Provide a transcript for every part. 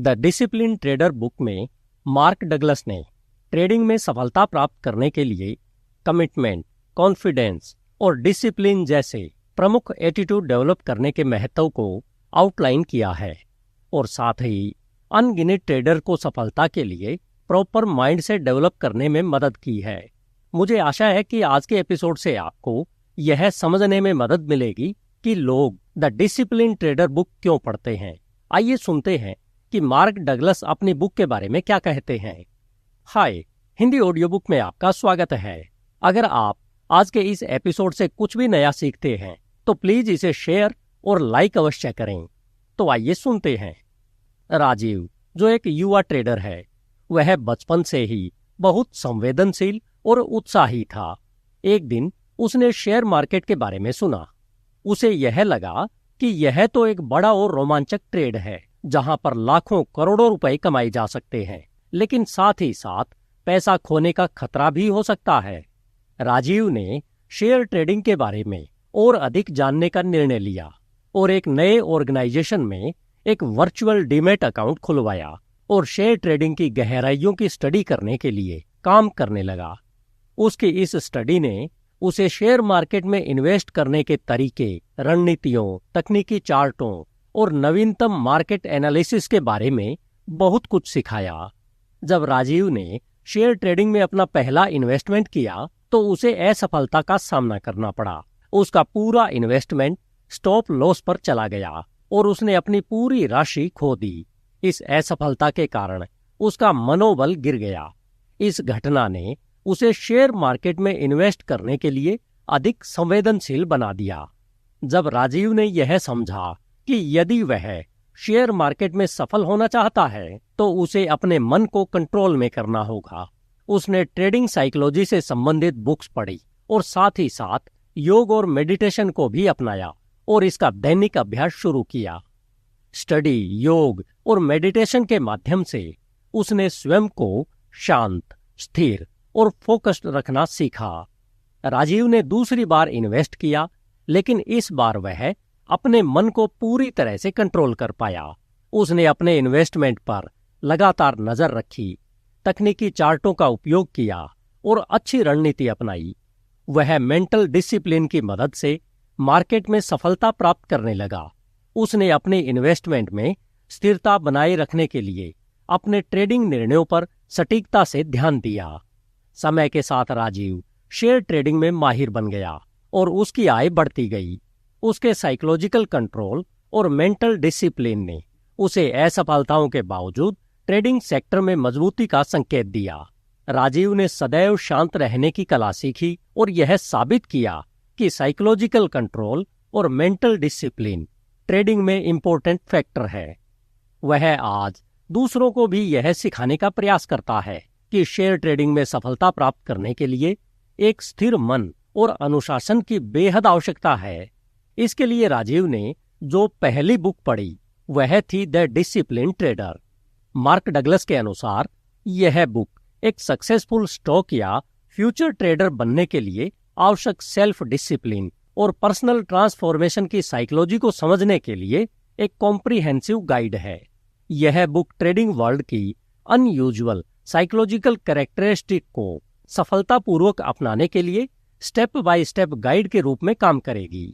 The discipline trader book में mark Douglas ने trading में सफलता प्राप्त करने के लिए कमिटमेंट, कॉन्फिडेंस और डिसिप्लिन जैसे प्रमुख एटीट्यूड डेवलप करने के महत्व को आउटलाइन किया है और साथ ही अनगिनत ट्रेडर को सफलता के लिए प्रॉपर माइंडसेट डेवलप करने में मदद की है। मुझे आशा है कि आज के एपिसोड से आपको यह समझने में मदद मिलेगी कि लोग द डिसिप्लिन ट्रेडर बुक क्यों पढ़ते हैं। आइए सुनते हैं कि मार्क डगलस अपनी बुक के बारे में क्या कहते हैं। हाय, हिंदी ऑडियो बुक में आपका स्वागत है। अगर आप आज के इस एपिसोड से कुछ भी नया सीखते हैं तो प्लीज इसे शेयर और लाइक अवश्य करें। तो आइए सुनते हैं। राजीव, जो एक युवा ट्रेडर है, वह बचपन से ही बहुत संवेदनशील और उत्साही था। एक दिन उसने शेयर मार्केट के बारे में सुना। उसे यह लगा कि यह तो एक बड़ा और रोमांचक ट्रेड है जहां पर लाखों करोड़ों रुपए कमाए जा सकते हैं, लेकिन साथ ही साथ पैसा खोने का खतरा भी हो सकता है। राजीव ने शेयर ट्रेडिंग के बारे में और अधिक जानने का निर्णय लिया और एक नए ऑर्गेनाइजेशन में एक वर्चुअल डीमैट अकाउंट खुलवाया और शेयर ट्रेडिंग की गहराइयों की स्टडी करने के लिए काम करने लगा। उसकी इस स्टडी ने उसे शेयर मार्केट में इन्वेस्ट करने के तरीके, रणनीतियों, तकनीकी चार्टों और नवीनतम मार्केट एनालिसिस के बारे में बहुत कुछ सिखाया। जब राजीव ने शेयर ट्रेडिंग में अपना पहला इन्वेस्टमेंट किया तो उसे असफलता का सामना करना पड़ा। उसका पूरा इन्वेस्टमेंट स्टॉप लॉस पर चला गया और उसने अपनी पूरी राशि खो दी। इस असफलता के कारण उसका मनोबल गिर गया। इस घटना ने उसे शेयर मार्केट में इन्वेस्ट करने के लिए अधिक संवेदनशील बना दिया। जब राजीव ने यह समझा कि यदि वह शेयर मार्केट में सफल होना चाहता है तो उसे अपने मन को कंट्रोल में करना होगा, उसने ट्रेडिंग साइकोलॉजी से संबंधित बुक्स पढ़ी और साथ ही साथ योग और मेडिटेशन को भी अपनाया और इसका दैनिक अभ्यास शुरू किया। स्टडी, योग और मेडिटेशन के माध्यम से उसने स्वयं को शांत, स्थिर और फोकस्ड रखना सीखा। राजीव ने दूसरी बार इन्वेस्ट किया, लेकिन इस बार वह अपने मन को पूरी तरह से कंट्रोल कर पाया। उसने अपने इन्वेस्टमेंट पर लगातार नजर रखी, तकनीकी चार्टों का उपयोग किया और अच्छी रणनीति अपनाई। वह मेंटल डिसिप्लिन की मदद से मार्केट में सफलता प्राप्त करने लगा। उसने अपने इन्वेस्टमेंट में स्थिरता बनाए रखने के लिए अपने ट्रेडिंग निर्णयों पर सटीकता से ध्यान दिया। समय के साथ राजीव शेयर ट्रेडिंग में माहिर बन गया और उसकी आय बढ़ती गई। उसके साइकोलॉजिकल कंट्रोल और मेंटल डिसिप्लिन ने उसे असफलताओं के बावजूद ट्रेडिंग सेक्टर में मजबूती का संकेत दिया। राजीव ने सदैव शांत रहने की कला सीखी और यह साबित किया कि साइकोलॉजिकल कंट्रोल और मेंटल डिसिप्लिन ट्रेडिंग में इंपॉर्टेंट फैक्टर है। वह आज दूसरों को भी यह सिखाने का प्रयास करता है कि शेयर ट्रेडिंग में सफलता प्राप्त करने के लिए एक स्थिर मन और अनुशासन की बेहद आवश्यकता है। इसके लिए राजीव ने जो पहली बुक पढ़ी वह थी the discipline trader. Mark Douglas के अनुसार यह बुक एक सक्सेसफुल स्टॉक या फ्यूचर ट्रेडर बनने के लिए आवश्यक सेल्फ डिसिप्लिन और पर्सनल ट्रांसफॉर्मेशन की साइकोलॉजी को समझने के लिए एक कॉम्प्रिहेंसिव गाइड है। यह बुक ट्रेडिंग वर्ल्ड की अनयूजुअल साइकोलॉजिकल कैरेक्टरिस्टिक को सफलतापूर्वक अपनाने के लिए स्टेप बाय स्टेप गाइड के रूप में काम करेगी।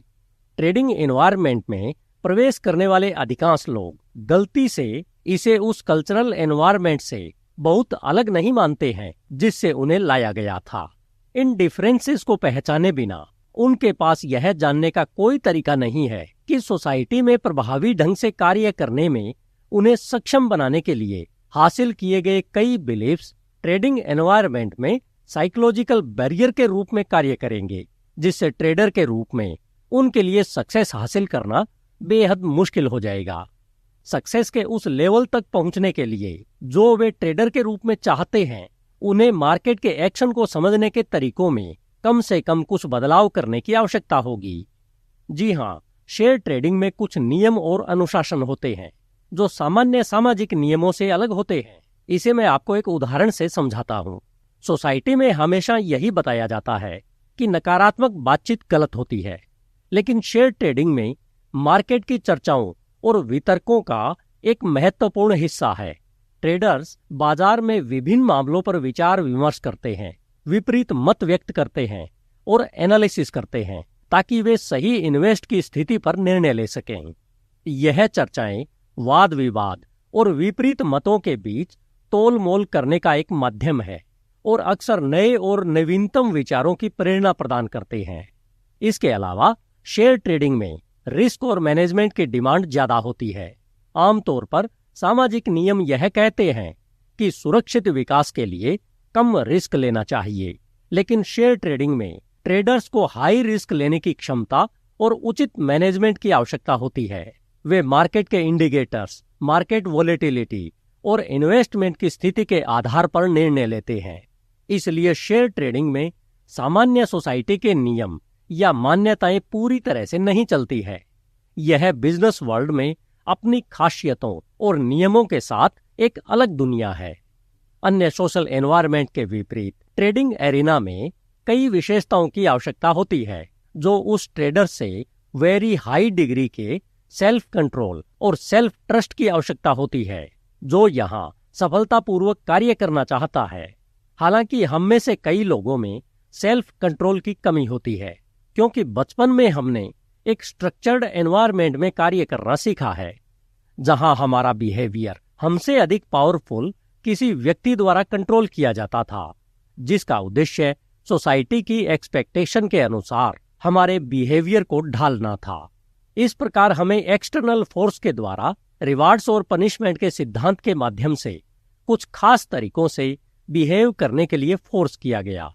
ट्रेडिंग एनवायरनमेंट में प्रवेश करने वाले अधिकांश लोग गलती से इसे उस कल्चरल एनवायरनमेंट से बहुत अलग नहीं मानते हैं जिससे उन्हें लाया गया था। इन डिफरेंसेस को पहचाने बिना उनके पास यह जानने का कोई तरीका नहीं है कि सोसाइटी में प्रभावी ढंग से कार्य करने में उन्हें सक्षम बनाने के लिए हासिल किए गए कई बिलीफ्स ट्रेडिंग एनवायरनमेंट में साइकोलॉजिकल बैरियर के रूप में कार्य करेंगे, जिससे ट्रेडर के रूप में उनके लिए सक्सेस हासिल करना बेहद मुश्किल हो जाएगा। सक्सेस के उस लेवल तक पहुंचने के लिए जो वे ट्रेडर के रूप में चाहते हैं, उन्हें मार्केट के एक्शन को समझने के तरीकों में कम से कम कुछ बदलाव करने की आवश्यकता होगी। जी हाँ, शेयर ट्रेडिंग में कुछ नियम और अनुशासन होते हैं जो सामान्य सामाजिक नियमों से अलग होते हैं। इसे मैं आपको एक उदाहरण से समझाता हूँ। सोसाइटी में हमेशा यही बताया जाता है कि नकारात्मक बातचीत गलत होती है, लेकिन शेयर ट्रेडिंग में मार्केट की चर्चाओं और वितर्कों का एक महत्वपूर्ण हिस्सा है। ट्रेडर्स बाजार में विभिन्न मामलों पर विचार विमर्श करते हैं, विपरीत मत व्यक्त करते हैं और एनालिसिस करते हैं ताकि वे सही इन्वेस्ट की स्थिति पर निर्णय ले सकें। यह चर्चाएं वाद विवाद और विपरीत मतों के बीच तोल मोल करने का एक माध्यम है और अक्सर नए और नवीनतम विचारों की प्रेरणा प्रदान करते हैं। इसके अलावा शेयर ट्रेडिंग में रिस्क और मैनेजमेंट की डिमांड ज्यादा होती है। आमतौर पर सामाजिक नियम यह कहते हैं कि सुरक्षित विकास के लिए कम रिस्क लेना चाहिए, लेकिन शेयर ट्रेडिंग में ट्रेडर्स को हाई रिस्क लेने की क्षमता और उचित मैनेजमेंट की आवश्यकता होती है। वे मार्केट के इंडिकेटर्स, मार्केट वोलेटिलिटी और इन्वेस्टमेंट की स्थिति के आधार पर निर्णय लेते हैं। इसलिए शेयर ट्रेडिंग में सामान्य सोसाइटी के नियम या मान्यताएं पूरी तरह से नहीं चलती है। यह बिजनेस वर्ल्ड में अपनी खासियतों और नियमों के साथ एक अलग दुनिया है। अन्य सोशल एनवायरनमेंट के विपरीत ट्रेडिंग एरिना में कई विशेषताओं की आवश्यकता होती है जो उस ट्रेडर से वेरी हाई डिग्री के सेल्फ कंट्रोल और सेल्फ ट्रस्ट की आवश्यकता होती है, जो यहाँ सफलतापूर्वक कार्य करना चाहता है। हालांकि हम में से कई लोगों में सेल्फ कंट्रोल की कमी होती है, क्योंकि बचपन में हमने एक स्ट्रक्चर्ड एनवायरनमेंट में कार्य करना सीखा है, जहां हमारा बिहेवियर हमसे अधिक पावरफुल किसी व्यक्ति द्वारा कंट्रोल किया जाता था, जिसका उद्देश्य सोसाइटी की एक्सपेक्टेशन के अनुसार हमारे बिहेवियर को ढालना था। इस प्रकार हमें एक्सटर्नल फोर्स के द्वारा रिवार्ड्स और पनिशमेंट के सिद्धांत के माध्यम से कुछ खास तरीकों से बिहेव करने के लिए फोर्स किया गया।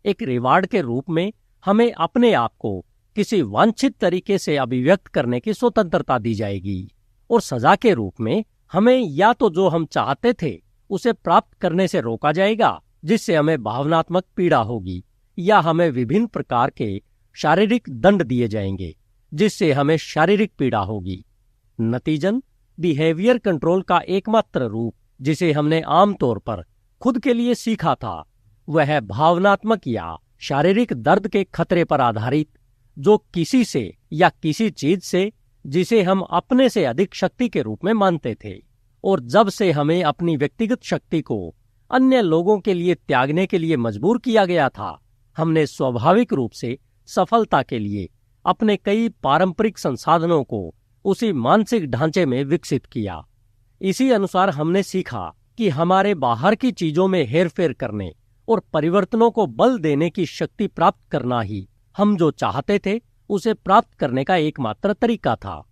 एक रिवार्ड के रूप में हमें अपने आप को किसी वांछित तरीके से अभिव्यक्त करने की स्वतंत्रता दी जाएगी, और सजा के रूप में हमें या तो जो हम चाहते थे उसे प्राप्त करने से रोका जाएगा, जिससे हमें भावनात्मक पीड़ा होगी, या हमें विभिन्न प्रकार के शारीरिक दंड दिए जाएंगे जिससे हमें शारीरिक पीड़ा होगी। नतीजन बिहेवियर कंट्रोल का एकमात्र रूप जिसे हमने आमतौर पर खुद के लिए सीखा था, वह भावनात्मक या शारीरिक दर्द के खतरे पर आधारित, जो किसी से या किसी चीज से जिसे हम अपने से अधिक शक्ति के रूप में मानते थे। और जब से हमें अपनी व्यक्तिगत शक्ति को अन्य लोगों के लिए त्यागने के लिए मजबूर किया गया था, हमने स्वाभाविक रूप से सफलता के लिए अपने कई पारंपरिक संसाधनों को उसी मानसिक ढांचे में विकसित किया। इसी अनुसार हमने सीखा कि हमारे बाहर की चीजों में हेरफेर करने और परिवर्तनों को बल देने की शक्ति प्राप्त करना ही हम जो चाहते थे उसे प्राप्त करने का एकमात्र तरीका था।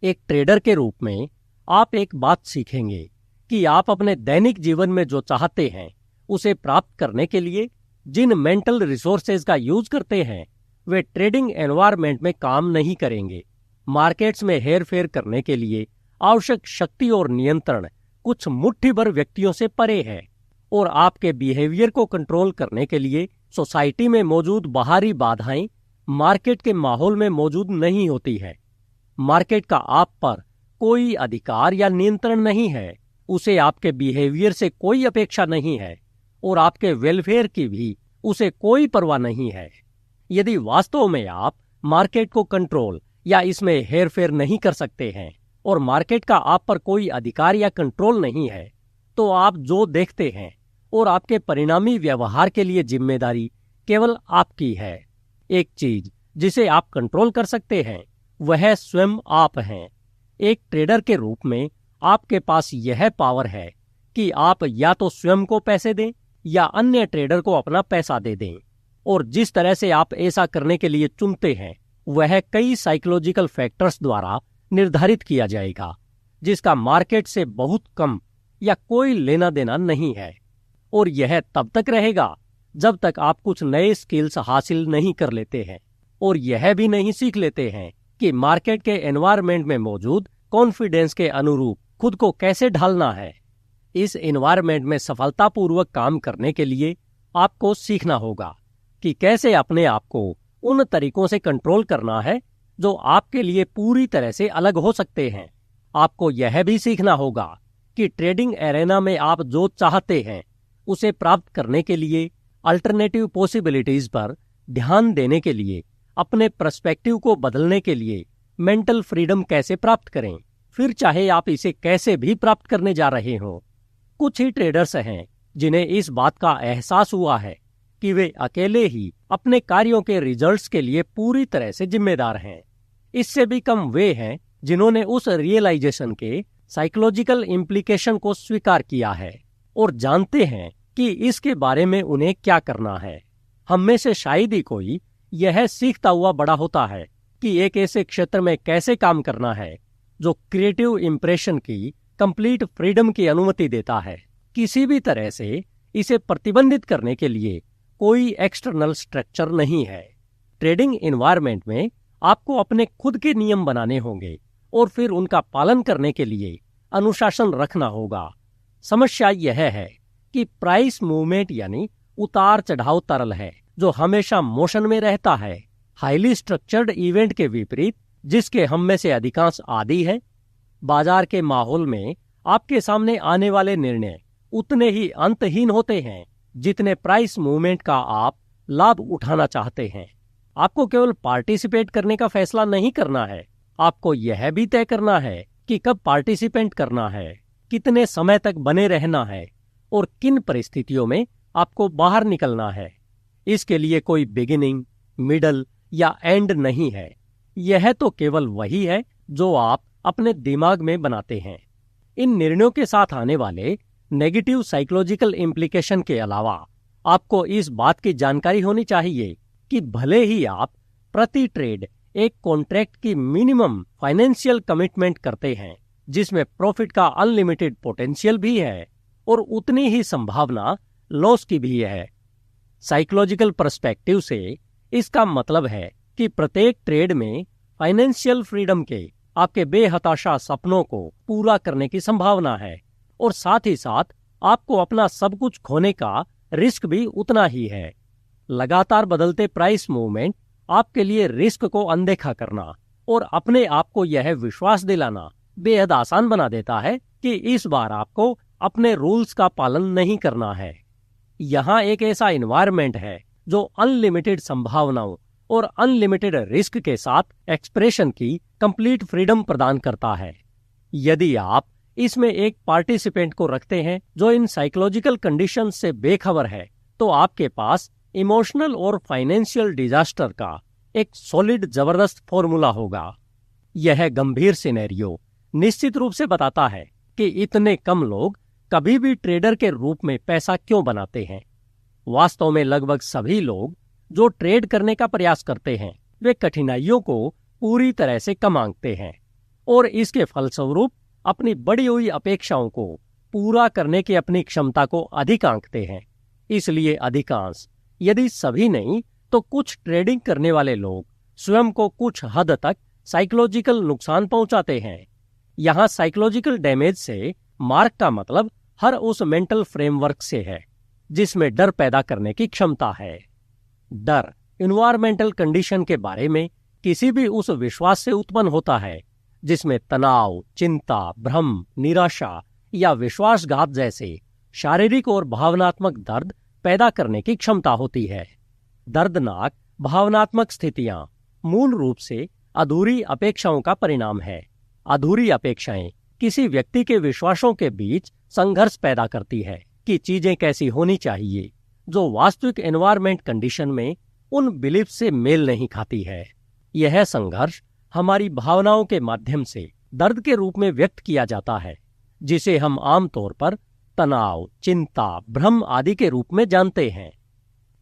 एक ट्रेडर के रूप में आप एक बात सीखेंगे कि आप अपने दैनिक जीवन में जो चाहते हैं उसे प्राप्त करने के लिए जिन मेंटल रिसोर्सेज का यूज करते हैं वे ट्रेडिंग एनवायरनमेंट में काम नहीं करेंगे। मार्केट्स में हेरफेर करने के लिए आवश्यक शक्ति और नियंत्रण कुछ मुट्ठी भर व्यक्तियों से परे है, और आपके बिहेवियर को कंट्रोल करने के लिए सोसाइटी में मौजूद बाहरी बाधाएं मार्केट के माहौल में मौजूद नहीं होती है। मार्केट का आप पर कोई अधिकार या नियंत्रण नहीं है, उसे आपके बिहेवियर से कोई अपेक्षा नहीं है, और आपके वेलफेयर की भी उसे कोई परवाह नहीं है। यदि वास्तव में आप मार्केट को कंट्रोल या इसमें हेरफेर नहीं कर सकते हैं और मार्केट का आप पर कोई अधिकार या कंट्रोल नहीं है, तो आप जो देखते हैं और आपके परिणामी व्यवहार के लिए जिम्मेदारी केवल आपकी है। एक चीज जिसे आप कंट्रोल कर सकते हैं वह स्वयं आप हैं। एक ट्रेडर के रूप में आपके पास यह पावर है कि आप या तो स्वयं को पैसे दें या अन्य ट्रेडर को अपना पैसा दे दें, और जिस तरह से आप ऐसा करने के लिए चुनते हैं वह कई साइकोलॉजिकल फैक्टर्स द्वारा निर्धारित किया जाएगा, जिसका मार्केट से बहुत कम या कोई लेना देना नहीं है। और यह तब तक रहेगा जब तक आप कुछ नए स्किल्स हासिल नहीं कर लेते हैं और यह भी नहीं सीख लेते हैं कि मार्केट के एनवायरनमेंट में मौजूद कॉन्फिडेंस के अनुरूप खुद को कैसे ढालना है। इस एनवायरनमेंट में सफलतापूर्वक काम करने के लिए आपको सीखना होगा कि कैसे अपने आप को उन तरीकों से कंट्रोल करना है जो आपके लिए पूरी तरह से अलग हो सकते हैं। आपको यह भी सीखना होगा कि ट्रेडिंग एरेना में आप जो चाहते हैं उसे प्राप्त करने के लिए अल्टरनेटिव पॉसिबिलिटीज पर ध्यान देने के लिए, अपने पर्सपेक्टिव को बदलने के लिए मेंटल फ्रीडम कैसे प्राप्त करें। फिर चाहे आप इसे कैसे भी प्राप्त करने जा रहे हो। कुछ ही ट्रेडर्स हैं जिन्हें इस बात का एहसास हुआ है कि वे अकेले ही अपने कार्यों के रिजल्ट्स के लिए पूरी तरह से जिम्मेदार हैं। इससे भी कम वे हैं जिन्होंने उस रियलाइजेशन के साइकोलॉजिकल इम्प्लीकेशन को स्वीकार किया है और जानते हैं कि इसके बारे में उन्हें क्या करना है। हम में से शायद ही कोई यह सीखता हुआ बड़ा होता है कि एक ऐसे क्षेत्र में कैसे काम करना है जो क्रिएटिव इंप्रेशन की कंप्लीट फ्रीडम की अनुमति देता है। किसी भी तरह से इसे प्रतिबंधित करने के लिए कोई एक्सटर्नल स्ट्रक्चर नहीं है। ट्रेडिंग एनवायरनमेंट में आपको अपने खुद के नियम बनाने होंगे और फिर उनका पालन करने के लिए अनुशासन रखना होगा। समस्या यह है कि प्राइस मूवमेंट यानी उतार चढ़ाव तरल है जो हमेशा मोशन में रहता है। हाईली स्ट्रक्चर्ड इवेंट के विपरीत, जिसके हम में से अधिकांश आदी है, बाजार के माहौल में आपके सामने आने वाले निर्णय उतने ही अंतहीन होते हैं जितने प्राइस मूवमेंट का आप लाभ उठाना चाहते हैं। आपको केवल पार्टिसिपेट करने का फैसला नहीं करना है, आपको यह भी तय करना है कि कब पार्टिसिपेट करना है, कितने समय तक बने रहना है और किन परिस्थितियों में आपको बाहर निकलना है। इसके लिए कोई बिगिनिंग, मिडल या एंड नहीं है। यह तो केवल वही है जो आप अपने दिमाग में बनाते हैं। इन निर्णयों के साथ आने वाले नेगेटिव साइकोलॉजिकल इम्प्लीकेशन के अलावा आपको इस बात की जानकारी होनी चाहिए कि भले ही आप प्रति ट्रेड एक कॉन्ट्रैक्ट की मिनिमम फाइनेंशियल कमिटमेंट करते हैं जिसमें प्रॉफिट का अनलिमिटेड पोटेंशियल भी है और उतनी ही संभावना लॉस की भी है। साइकोलॉजिकल पर्सपेक्टिव से इसका मतलब है कि प्रत्येक ट्रेड में फाइनेंशियल फ्रीडम के आपके बेहताशा सपनों को पूरा करने की संभावना है और साथ ही साथ आपको अपना सब कुछ खोने का रिस्क भी उतना ही है। लगातार बदलते प्राइस मूवमेंट आपके लिए रिस्क को अनदेखा करना और अपने आप को यह विश्वास दिलाना बेहद आसान बना देता है कि इस बार आपको अपने रूल्स का पालन नहीं करना है। यहाँ एक ऐसा एनवायरनमेंट है जो अनलिमिटेड संभावनाओं और अनलिमिटेड रिस्क के साथ एक्सप्रेशन की कंप्लीट फ्रीडम प्रदान करता है। यदि आप इसमें एक पार्टिसिपेंट को रखते हैं जो इन साइकोलॉजिकल कंडीशंस से बेखबर है, तो आपके पास इमोशनल और फाइनेंशियल डिजास्टर का एक सॉलिड जबरदस्त फॉर्मूला होगा। यह गंभीर सिनेरियो निश्चित रूप से बताता है कि इतने कम लोग कभी भी ट्रेडर के रूप में पैसा क्यों बनाते हैं। वास्तव में लगभग सभी लोग जो ट्रेड करने का प्रयास करते हैं वे कठिनाइयों को पूरी तरह से कम आंकते हैं और इसके फलस्वरूप अपनी बढ़ी हुई अपेक्षाओं को पूरा करने की अपनी क्षमता को अधिक आंकते हैं। इसलिए अधिकांश, यदि सभी नहीं तो कुछ ट्रेडिंग करने वाले लोग स्वयं को कुछ हद तक साइकोलॉजिकल नुकसान पहुंचाते हैं। यहाँ साइकोलॉजिकल डैमेज से मार्क का मतलब हर उस मेंटल फ्रेमवर्क से है जिसमें डर पैदा करने की क्षमता है। डर एनवायरमेंटल कंडीशन के बारे में किसी भी उस विश्वास से उत्पन्न होता है जिसमें तनाव, चिंता, भ्रम, निराशा या विश्वासघात जैसे शारीरिक और भावनात्मक दर्द पैदा करने की क्षमता होती है। दर्दनाक भावनात्मक स्थितियां मूल रूप से अधूरी अपेक्षाओं का परिणाम है। अधूरी अपेक्षाएं किसी व्यक्ति के विश्वासों के बीच संघर्ष पैदा करती है कि चीजें कैसी होनी चाहिए, जो वास्तविक एनवायरमेंट कंडीशन में उन बिलीफ से मेल नहीं खाती है। यह संघर्ष हमारी भावनाओं के माध्यम से दर्द के रूप में व्यक्त किया जाता है, जिसे हम आमतौर पर तनाव, चिंता, भ्रम आदि के रूप में जानते हैं।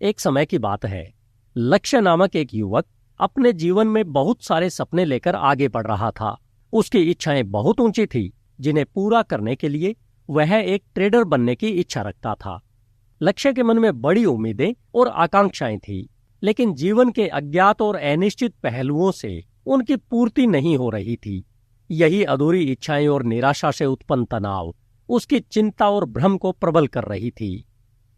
एक समय की बात है, लक्ष्य नामक एक युवक अपने जीवन में बहुत सारे सपने लेकर आगे बढ़ रहा था। उसकी इच्छाएं बहुत ऊंची थी, जिन्हें पूरा करने के लिए वह एक ट्रेडर बनने की इच्छा रखता था। लक्ष्य के मन में बड़ी उम्मीदें और आकांक्षाएं थी, लेकिन जीवन के अज्ञात और अनिश्चित पहलुओं से उनकी पूर्ति नहीं हो रही थी। यही अधूरी इच्छाएं और निराशा से उत्पन्न तनाव उसकी चिंता और भ्रम को प्रबल कर रही थी।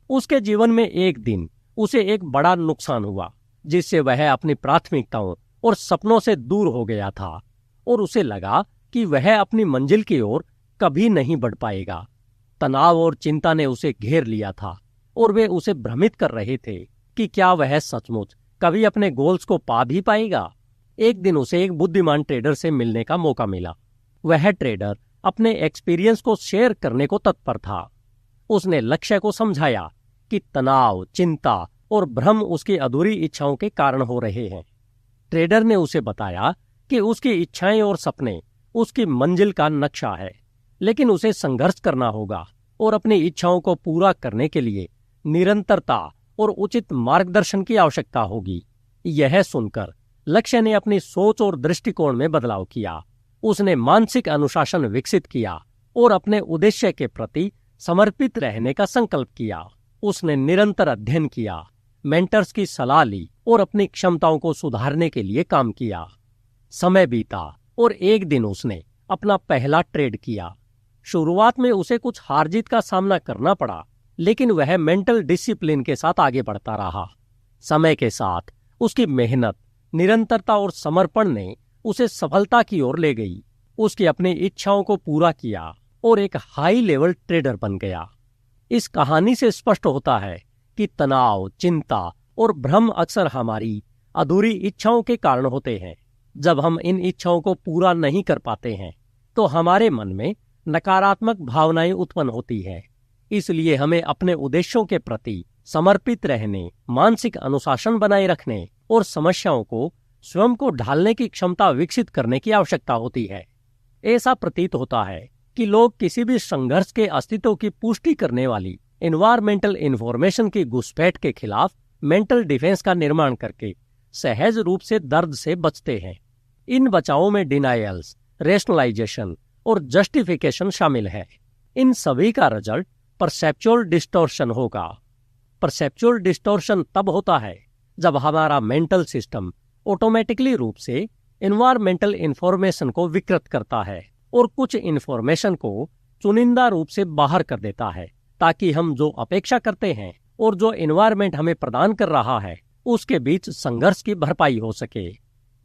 उसके जीवन में एक दिन उसे एक बड़ा नुकसान हुआ, जिससे वह अपनी प्राथमिकताओं और सपनों से दूर हो गया था और उसे लगा कि वह अपनी मंजिल की ओर कभी नहीं बढ़ पाएगा। तनाव और चिंता ने उसे घेर लिया था और वे उसे भ्रमित कर रहे थे कि क्या वह सचमुच कभी अपने गोल्स को पा भी पाएगा। एक दिन उसे एक बुद्धिमान ट्रेडर से मिलने का मौका मिला। वह ट्रेडर अपने एक्सपीरियंस को शेयर करने को तत्पर था। उसने लक्ष्य को समझाया कि तनाव, चिंता और भ्रम उसकी अधूरी इच्छाओं के कारण हो रहे हैं। ट्रेडर ने उसे बताया कि उसकी इच्छाएं और सपने उसकी मंजिल का नक्शा है, लेकिन उसे संघर्ष करना होगा और अपनी इच्छाओं को पूरा करने के लिए निरंतरता और उचित मार्गदर्शन की आवश्यकता होगी। यह सुनकर लक्ष्य ने अपनी सोच और दृष्टिकोण में बदलाव किया। उसने मानसिक अनुशासन विकसित किया और अपने उद्देश्य के प्रति समर्पित रहने का संकल्प किया। उसने निरंतर अध्ययन किया, मेंटर्स की सलाह ली और अपनी क्षमताओं को सुधारने के लिए काम किया। समय बीता और एक दिन उसने अपना पहला ट्रेड किया। शुरुआत में उसे कुछ हार जीत का सामना करना पड़ा, लेकिन वह मेंटल डिसिप्लिन के साथ आगे बढ़ता रहा। समय के साथ उसकी मेहनत, निरंतरता और समर्पण ने उसे सफलता की ओर ले गई। उसकी अपनी इच्छाओं को पूरा किया और एक हाई लेवल ट्रेडर बन गया। इस कहानी से स्पष्ट होता है कि तनाव, चिंता और भ्रम अक्सर हमारी अधूरी इच्छाओं के कारण होते हैं। जब हम इन इच्छाओं को पूरा नहीं कर पाते हैं तो हमारे मन में नकारात्मक भावनाएं उत्पन्न होती हैं। इसलिए हमें अपने उद्देश्यों के प्रति समर्पित रहने, मानसिक अनुशासन बनाए रखने और समस्याओं को स्वयं को ढालने की क्षमता विकसित करने की आवश्यकता होती है। ऐसा प्रतीत होता है कि लोग किसी भी संघर्ष के अस्तित्व की पुष्टि करने वाली एनवायरमेंटल इन्फॉर्मेशन की घुसपैठ के खिलाफ मेंटल डिफेंस का निर्माण करके सहज रूप से दर्द से बचते हैं। इन बचावों में डिनायल्स, रेशनलाइजेशन और जस्टिफिकेशन शामिल है। इन सभी का रिजल्ट परसेप्चुअल डिस्टॉर्शन होगा। परसेप्चुअल डिस्टॉर्शन तब होता है जब हमारा मेंटल सिस्टम ऑटोमेटिकली रूप से एनवायरमेंटल इन्फॉर्मेशन को विकृत करता है और कुछ इन्फॉर्मेशन को चुनिंदा रूप से बाहर कर देता है, ताकि हम जो अपेक्षा करते हैं और जो एनवायरमेंट हमें प्रदान कर रहा है उसके बीच संघर्ष की भरपाई हो सके।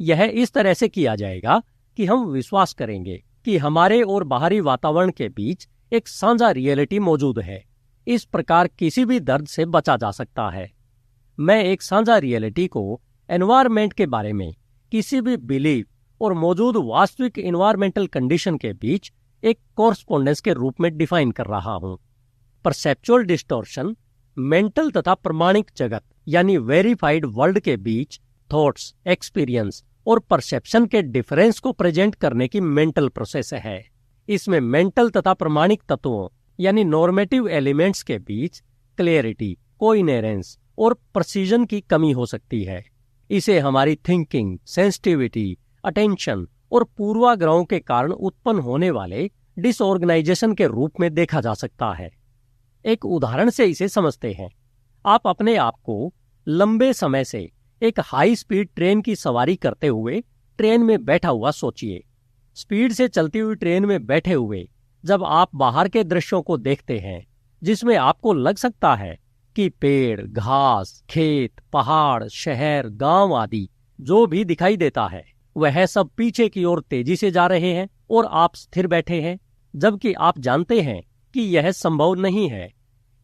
यह इस तरह से किया जाएगा कि हम विश्वास करेंगे कि हमारे और बाहरी वातावरण के बीच एक साझा रियलिटी मौजूद है। इस प्रकार किसी भी दर्द से बचा जा सकता है। मैं एक साझा रियलिटी को एनवायरमेंट के बारे में किसी भी बिलीफ और मौजूद वास्तविक एनवायरमेंटल कंडीशन के बीच एक कॉरस्पॉन्डेंस के रूप में डिफाइन कर रहा हूं। परसेप्चुअल डिस्टॉर्शन मेंटल तथा प्रमाणिक जगत यानी वेरीफाइड वर्ल्ड के बीच थॉट्स, एक्सपीरियंस और परसेप्शन के डिफरेंस को प्रेजेंट करने की मेंटल प्रोसेस है। इसमें मेंटल तथा प्रमाणिक तत्वों यानी नॉर्मेटिव एलिमेंट्स के बीच क्लियरिटी, कोइनेरेंस और प्रिसीजन की कमी हो सकती है। इसे हमारी थिंकिंग, सेंसिटिविटी, अटेंशन और पूर्वाग्रहों के कारण उत्पन्न होने वाले डिसऑर्गेनाइजेशन के रूप में देखा जा सकता है। एक उदाहरण से इसे समझते हैं। आप अपने आप को लंबे समय से एक हाई स्पीड ट्रेन की सवारी करते हुए ट्रेन में बैठा हुआ सोचिए। स्पीड से चलती हुई ट्रेन में बैठे हुए जब आप बाहर के दृश्यों को देखते हैं, जिसमें आपको लग सकता है कि पेड़, घास, खेत, पहाड़, शहर, गांव आदि जो भी दिखाई देता है वह सब पीछे की ओर तेजी से जा रहे हैं और आप स्थिर बैठे हैं, जबकि आप जानते हैं कि यह संभव नहीं है।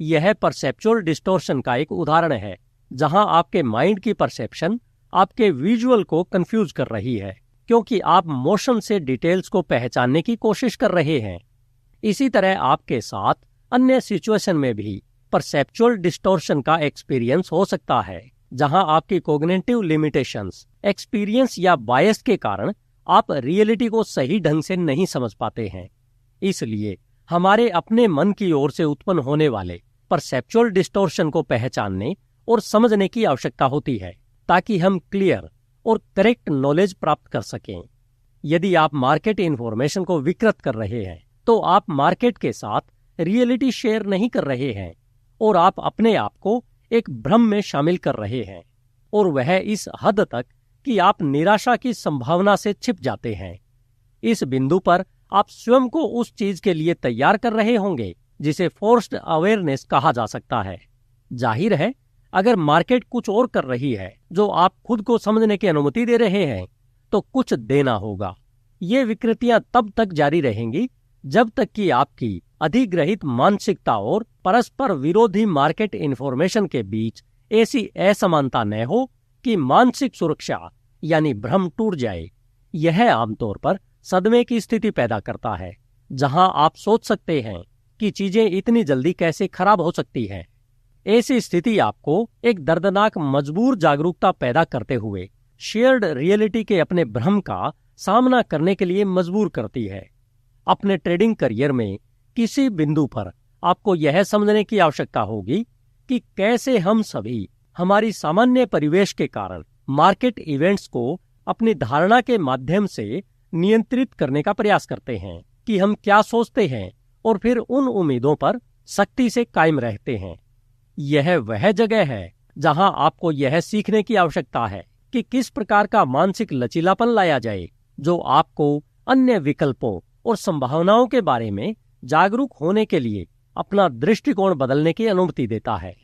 यह परसेप्चुअल डिस्टॉर्शन का एक उदाहरण है, जहां आपके माइंड की परसेप्शन आपके विजुअल को कंफ्यूज कर रही है, क्योंकि आप मोशन से डिटेल्स को पहचानने की कोशिश कर रहे हैं। इसी तरह आपके साथ अन्य सिचुएशन में भी परसेप्चुअल डिस्टॉर्शन का एक्सपीरियंस हो सकता है, जहां आपकी कॉग्निटिव लिमिटेशंस, एक्सपीरियंस या बायस के कारण आप रियलिटी को सही ढंग से नहीं समझ पाते हैं। इसलिए हमारे अपने मन की ओर से उत्पन्न होने वाले परसेप्चुअल डिस्टॉर्शन को पहचानने और समझने की आवश्यकता होती है, ताकि हम क्लियर और करेक्ट नॉलेज प्राप्त कर सकें। यदि आप मार्केट इन्फॉर्मेशन को विकृत कर रहे हैं तो आप मार्केट के साथ रियलिटी शेयर नहीं कर रहे हैं और आप अपने आप को एक भ्रम में शामिल कर रहे हैं, और वह इस हद तक कि आप निराशा की संभावना से छिप जाते हैं। इस बिंदु पर आप स्वयं को उस चीज के लिए तैयार कर रहे होंगे जिसे फोर्स्ड अवेयरनेस कहा जा सकता है। जाहिर है, अगर मार्केट कुछ और कर रही है जो आप खुद को समझने की अनुमति दे रहे हैं, तो कुछ देना होगा। ये विकृतियां तब तक जारी रहेंगी जब तक कि आपकी अधिग्रहित मानसिकता और परस्पर विरोधी मार्केट इन्फॉर्मेशन के बीच ऐसी असमानता न हो कि मानसिक सुरक्षा यानी भ्रम टूट जाए। यह आमतौर पर सदमे की स्थिति पैदा करता है, जहां आप सोच सकते हैं कि चीजें इतनी जल्दी कैसे खराब हो सकती हैं। ऐसी स्थिति आपको एक दर्दनाक मजबूर जागरूकता पैदा करते हुए शेयर्ड रियलिटी के अपने भ्रम का सामना करने के लिए मजबूर करती है। अपने ट्रेडिंग करियर में किसी बिंदु पर आपको यह समझने की आवश्यकता होगी कि कैसे हम सभी हमारी सामान्य परिवेश के कारण मार्केट इवेंट्स को अपनी धारणा के माध्यम से नियंत्रित करने का प्रयास करते हैं कि हम क्या सोचते हैं और फिर उन उम्मीदों पर सख्ती से कायम रहते हैं। यह वह जगह है जहां आपको यह सीखने की आवश्यकता है कि किस प्रकार का मानसिक लचीलापन लाया जाए जो आपको अन्य विकल्पों और संभावनाओं के बारे में जागरूक होने के लिए अपना दृष्टिकोण बदलने की अनुमति देता है।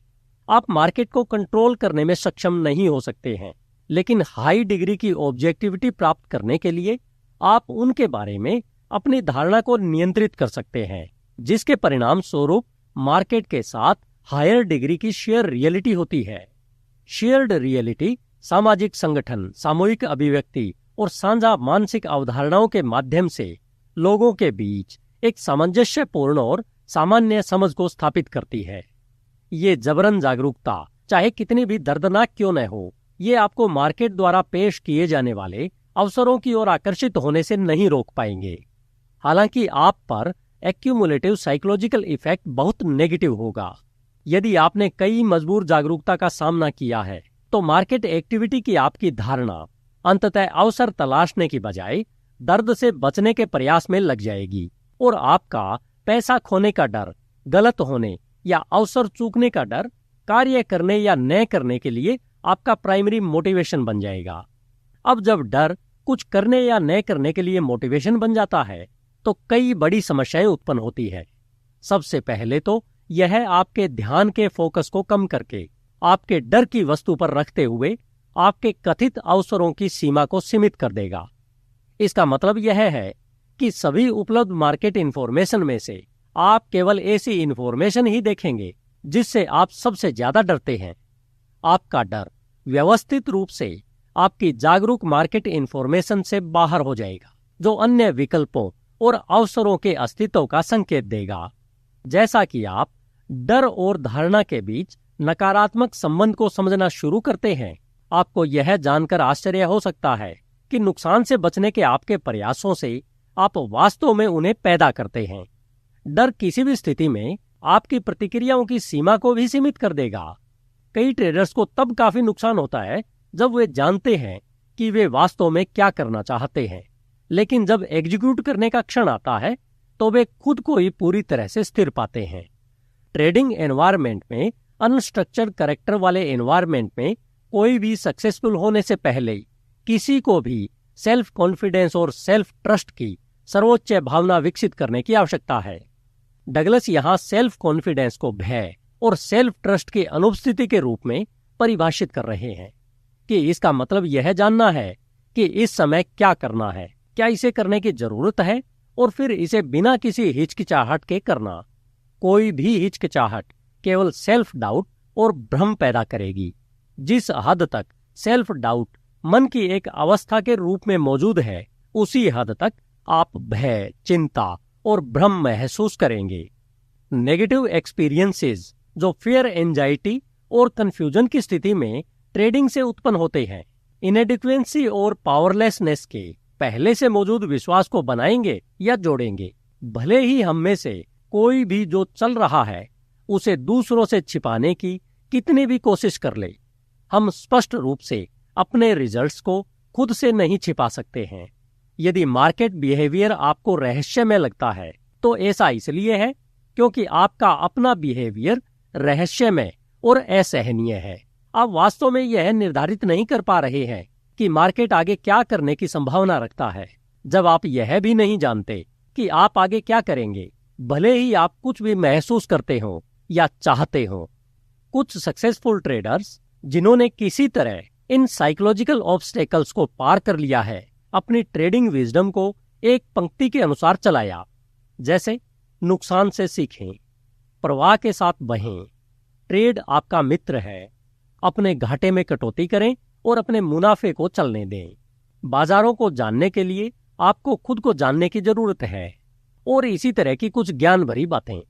आप मार्केट को कंट्रोल करने में सक्षम नहीं हो सकते हैं, लेकिन हाई डिग्री की ऑब्जेक्टिविटी प्राप्त करने के लिए आप उनके बारे में अपनी धारणा को नियंत्रित कर सकते हैं, जिसके परिणाम स्वरूप मार्केट के साथ हायर डिग्री की शेयर रियलिटी होती है। शेयर्ड रियलिटी सामाजिक संगठन, सामूहिक अभिव्यक्ति और साझा मानसिक अवधारणाओं के माध्यम से लोगों के बीच एक सामंजस्यपूर्ण और सामान्य समझ को स्थापित करती है। ये जबरन जागरूकता, चाहे कितनी भी दर्दनाक क्यों न हो, ये आपको मार्केट द्वारा पेश किए जाने वाले अवसरों की ओर आकर्षित होने से नहीं रोक पाएंगे। हालांकि आप पर एक्यूमुलेटिव साइकोलॉजिकल इफेक्ट बहुत नेगेटिव होगा। यदि आपने कई मजबूर जागरूकता का सामना किया है, तो मार्केट एक्टिविटी की आपकी धारणा अंततः अवसर तलाशने की बजाय दर्द से बचने के प्रयास में लग जाएगी और आपका पैसा खोने का डर, गलत होने या अवसर चूकने का डर कार्य करने या न करने के लिए आपका प्राइमरी मोटिवेशन बन जाएगा। अब जब डर कुछ करने या न करने के लिए मोटिवेशन बन जाता है, तो कई बड़ी समस्याएं उत्पन्न होती है। सबसे पहले तो यह आपके ध्यान के फोकस को कम करके आपके डर की वस्तु पर रखते हुए आपके कथित अवसरों की सीमा को सीमित कर देगा। इसका मतलब यह है कि सभी उपलब्ध मार्केट इंफॉर्मेशन में से आप केवल ऐसी इंफॉर्मेशन ही देखेंगे जिससे आप सबसे ज्यादा डरते हैं। आपका डर व्यवस्थित रूप से आपकी जागरूक मार्केट इंफॉर्मेशन से बाहर हो जाएगा, जो अन्य विकल्पों और अवसरों के अस्तित्व का संकेत देगा। जैसा कि आप डर और धारणा के बीच नकारात्मक संबंध को समझना शुरू करते हैं, आपको यह जानकर आश्चर्य हो सकता है कि नुकसान से बचने के आपके प्रयासों से आप वास्तव में उन्हें पैदा करते हैं। डर किसी भी स्थिति में आपकी प्रतिक्रियाओं की सीमा को भी सीमित कर देगा। कई ट्रेडर्स को तब काफी नुकसान होता है जब वे जानते हैं कि वे वास्तव में क्या करना चाहते हैं, लेकिन जब एग्जीक्यूट करने का क्षण आता है तो वे खुद को ही पूरी तरह से स्थिर पाते हैं। ट्रेडिंग एनवायरनमेंट में, अनस्ट्रक्चर्ड कैरेक्टर वाले एनवायरनमेंट में कोई भी सक्सेसफुल होने से पहले किसी को भी सेल्फ कॉन्फिडेंस और सेल्फ ट्रस्ट की सर्वोच्च भावना विकसित करने की आवश्यकता है। डगलस यहाँ सेल्फ कॉन्फिडेंस को भय और सेल्फ ट्रस्ट की अनुपस्थिति के रूप में परिभाषित कर रहे हैं कि इसका मतलब यह जानना है कि इस समय क्या करना है, क्या इसे करने की जरूरत है, और फिर इसे बिना किसी हिचकिचाहट के करना। कोई भी हिचकिचाहट केवल सेल्फ डाउट और भ्रम पैदा करेगी। जिस हद तक सेल्फ डाउट मन की एक अवस्था के रूप में मौजूद है, उसी हद तक आप भय, चिंता और भ्रम महसूस करेंगे। नेगेटिव एक्सपीरियंसेस जो फियर, एंजाइटी और कंफ्यूजन की स्थिति में ट्रेडिंग से उत्पन्न होते हैं, इनएडिक्वेंसी और पावरलेसनेस के पहले से मौजूद विश्वास को बनाएंगे या जोड़ेंगे। भले ही हम में से कोई भी जो चल रहा है उसे दूसरों से छिपाने की कितनी भी कोशिश कर ले, हम स्पष्ट रूप से अपने रिजल्ट्स को खुद से नहीं छिपा सकते हैं। यदि मार्केट बिहेवियर आपको रहस्यमय लगता है, तो ऐसा इसलिए है क्योंकि आपका अपना बिहेवियर रहस्यमय और असहनीय है। आप वास्तव में यह निर्धारित नहीं कर पा रहे हैं कि मार्केट आगे क्या करने की संभावना रखता है, जब आप यह भी नहीं जानते कि आप आगे क्या करेंगे, भले ही आप कुछ भी महसूस करते हो या चाहते हो। कुछ सक्सेसफुल ट्रेडर्स जिन्होंने किसी तरह इन साइकोलॉजिकल ऑब्स्टेकल्स को पार कर लिया है, अपनी ट्रेडिंग विजडम को एक पंक्ति के अनुसार चलाया, जैसे नुकसान से सीखें, प्रवाह के साथ बहें, ट्रेड आपका मित्र है, अपने घाटे में कटौती करें और अपने मुनाफे को चलने दें, बाजारों को जानने के लिए आपको खुद को जानने की जरूरत है और इसी तरह की कुछ ज्ञान भरी बातें।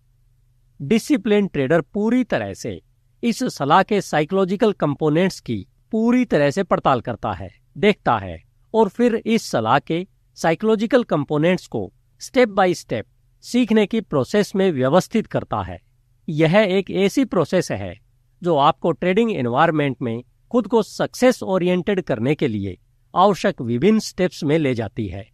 डिसिप्लिन ट्रेडर पूरी तरह से इस सलाह के साइकोलॉजिकल कंपोनेंट्स की पूरी तरह से पड़ताल करता है, देखता है और फिर इस सलाह के साइकोलॉजिकल कंपोनेंट्स को स्टेप बाय स्टेप सीखने की प्रोसेस में व्यवस्थित करता है। यह एक ऐसी प्रोसेस है जो आपको ट्रेडिंग एनवायरनमेंट में खुद को सक्सेस ओरिएंटेड करने के लिए आवश्यक विभिन्न स्टेप्स में ले जाती है।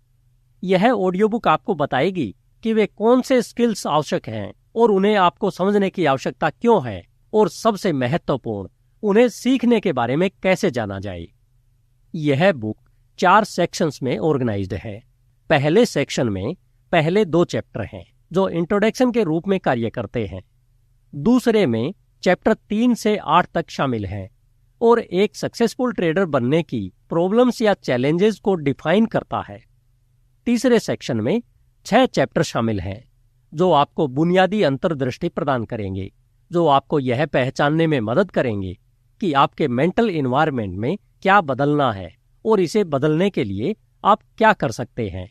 यह ऑडियो बुक आपको बताएगी कि वे कौन से स्किल्स आवश्यक हैं और उन्हें आपको समझने की आवश्यकता क्यों है, और सबसे महत्वपूर्ण, उन्हें सीखने के बारे में कैसे जाना जाए। यह बुक 4 सेक्शंस में ऑर्गेनाइज्ड है। पहले सेक्शन में पहले 2 चैप्टर हैं जो इंट्रोडक्शन के रूप में कार्य करते हैं। दूसरे में चैप्टर 3 से 8 तक शामिल हैं और एक सक्सेसफुल ट्रेडर बनने की प्रॉब्लम्स या चैलेंजेस को डिफाइन करता है। तीसरे सेक्शन में 6 चैप्टर शामिल हैं जो आपको बुनियादी अंतर्दृष्टि प्रदान करेंगे, जो आपको यह पहचानने में मदद करेंगे कि आपके मेंटल एनवायरनमेंट में क्या बदलना है और इसे बदलने के लिए आप क्या कर सकते हैं।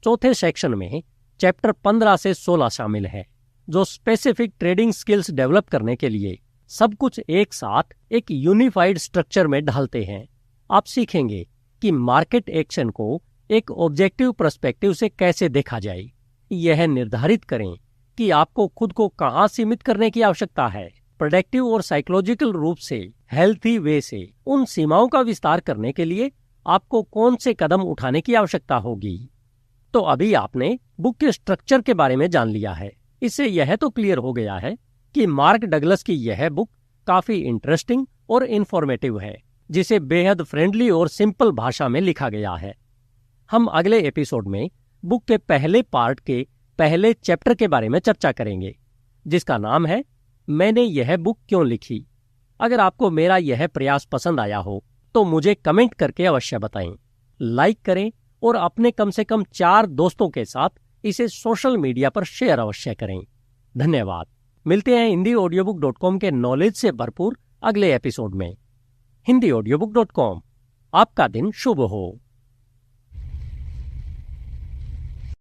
चौथे सेक्शन में चैप्टर 15 से 16 शामिल है जो स्पेसिफिक ट्रेडिंग स्किल्स डेवलप करने के लिए सब कुछ एक साथ एक यूनिफाइड स्ट्रक्चर में ढालते हैं। आप सीखेंगे कि मार्केट एक्शन को एक ऑब्जेक्टिव पर्सपेक्टिव से कैसे देखा जाए। यह निर्धारित करें कि आपको खुद को कहाँ सीमित करने की आवश्यकता है, प्रोडक्टिव और साइकोलॉजिकल रूप से हेल्थी वे से उन सीमाओं का विस्तार करने के लिए आपको कौन से कदम उठाने की आवश्यकता होगी। तो अभी आपने बुक के स्ट्रक्चर के बारे में जान लिया है। इससे यह तो क्लियर हो गया है कि मार्क डगलस की यह बुक काफी इंटरेस्टिंग और इंफॉर्मेटिव है, जिसे बेहद फ्रेंडली और सिंपल भाषा में लिखा गया है। हम अगले एपिसोड में बुक के पहले पार्ट के पहले चैप्टर के बारे में चर्चा करेंगे, जिसका नाम है मैंने यह बुक क्यों लिखी। अगर आपको मेरा यह प्रयास पसंद आया हो तो मुझे कमेंट करके अवश्य बताएं, लाइक करें और अपने कम से कम 4 दोस्तों के साथ इसे सोशल मीडिया पर शेयर अवश्य करें। धन्यवाद। मिलते हैं hindioaudiobook.com के नॉलेज से भरपूर अगले एपिसोड में। hindioaudiobook.com। आपका दिन शुभ हो।